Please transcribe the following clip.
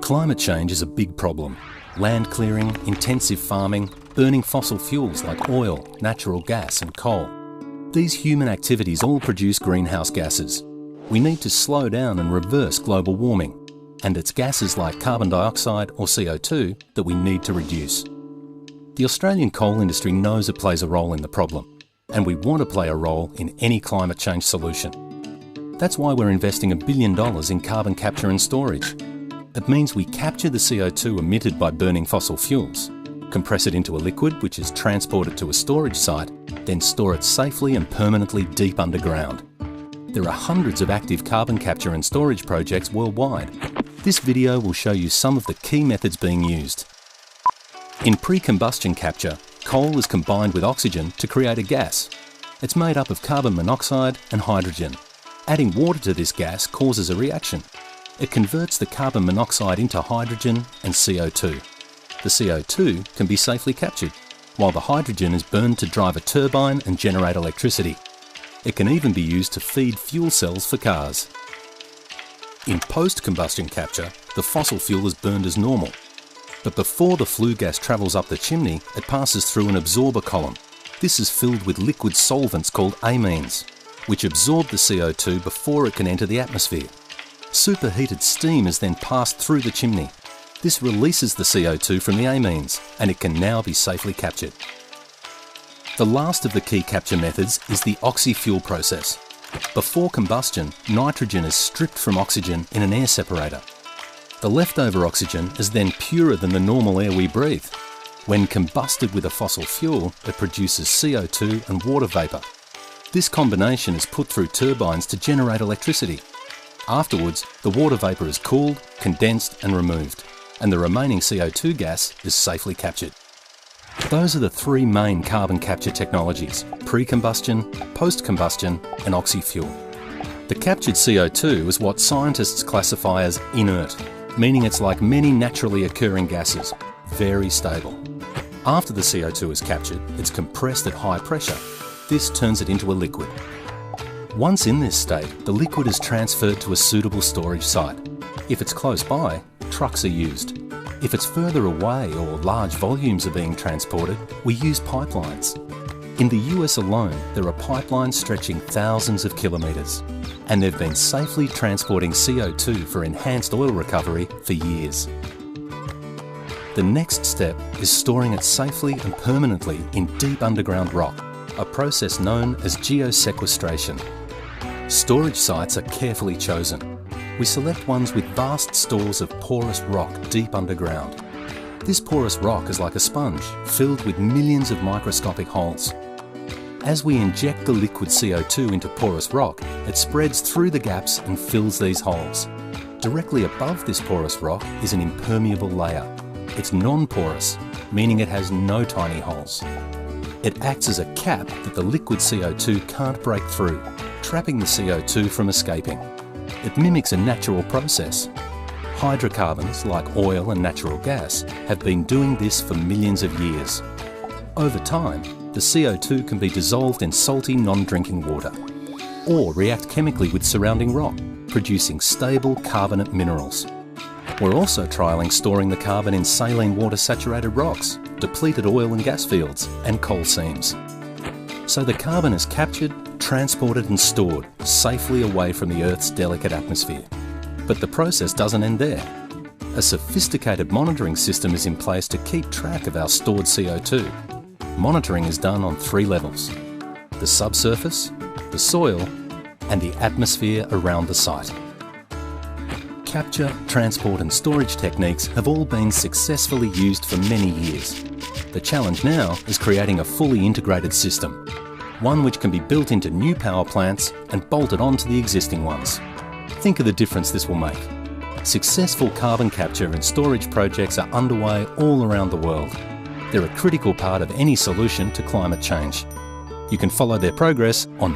Climate change is a big problem. Land clearing, intensive farming, burning fossil fuels like oil, natural gas and coal. These human activities all produce greenhouse gases. We need to slow down and reverse global warming. And it's gases like carbon dioxide or CO2 that we need to reduce. The Australian coal industry knows it plays a role in the problem, and we want to play a role in any climate change solution. That's why we're investing $1 billion in carbon capture and storage. It means we capture the CO2 emitted by burning fossil fuels, compress it into a liquid which is transported to a storage site, then store it safely and permanently deep underground. There are hundreds of active carbon capture and storage projects worldwide. This video will show you some of the key methods being used. In pre-combustion capture, coal is combined with oxygen to create a gas. It's made up of carbon monoxide and hydrogen. Adding water to this gas causes a reaction. It converts the carbon monoxide into hydrogen and CO2. The CO2 can be safely captured, while the hydrogen is burned to drive a turbine and generate electricity. It can even be used to feed fuel cells for cars. In post-combustion capture, the fossil fuel is burned as normal. But before the flue gas travels up the chimney, it passes through an absorber column. This is filled with liquid solvents called amines, which absorb the CO2 before it can enter the atmosphere. Superheated steam is then passed through the chimney. This releases the CO2 from the amines, and it can now be safely captured. The last of the key capture methods is the oxy-fuel process. Before combustion, nitrogen is stripped from oxygen in an air separator. The leftover oxygen is then purer than the normal air we breathe. When combusted with a fossil fuel, it produces CO2 and water vapour. This combination is put through turbines to generate electricity. Afterwards, the water vapour is cooled, condensed and removed, and the remaining CO2 gas is safely captured. Those are the three main carbon capture technologies: pre-combustion, post-combustion and oxy-fuel. The captured CO2 is what scientists classify as inert, meaning it's like many naturally occurring gases, very stable. After the CO2 is captured, it's compressed at high pressure. This turns it into a liquid. Once in this state, the liquid is transferred to a suitable storage site. If it's close by, trucks are used. If it's further away or large volumes are being transported, we use pipelines. In the US alone, there are pipelines stretching thousands of kilometres, and they've been safely transporting CO2 for enhanced oil recovery for years. The next step is storing it safely and permanently in deep underground rock, a process known as geosequestration. Storage sites are carefully chosen. We select ones with vast stores of porous rock deep underground. This porous rock is like a sponge, filled with millions of microscopic holes. As we inject the liquid CO2 into porous rock, it spreads through the gaps and fills these holes. Directly above this porous rock is an impermeable layer. It's non-porous, meaning it has no tiny holes. It acts as a cap that the liquid CO2 can't break through, trapping the CO2 from escaping. It mimics a natural process. Hydrocarbons like oil and natural gas have been doing this for millions of years. Over time, the CO2 can be dissolved in salty non-drinking water, or react chemically with surrounding rock, producing stable carbonate minerals. We're also trialling storing the carbon in saline water-saturated rocks, depleted oil and gas fields, and coal seams. So the carbon is captured, transported and stored safely away from the Earth's delicate atmosphere. But the process doesn't end there. A sophisticated monitoring system is in place to keep track of our stored CO2. Monitoring is done on 3 levels: the subsurface, the soil, and the atmosphere around the site. Capture, transport and storage techniques have all been successfully used for many years. The challenge now is creating a fully integrated system, one which can be built into new power plants and bolted onto the existing ones. Think of the difference this will make. Successful carbon capture and storage projects are underway all around the world. They're a critical part of any solution to climate change. You can follow their progress on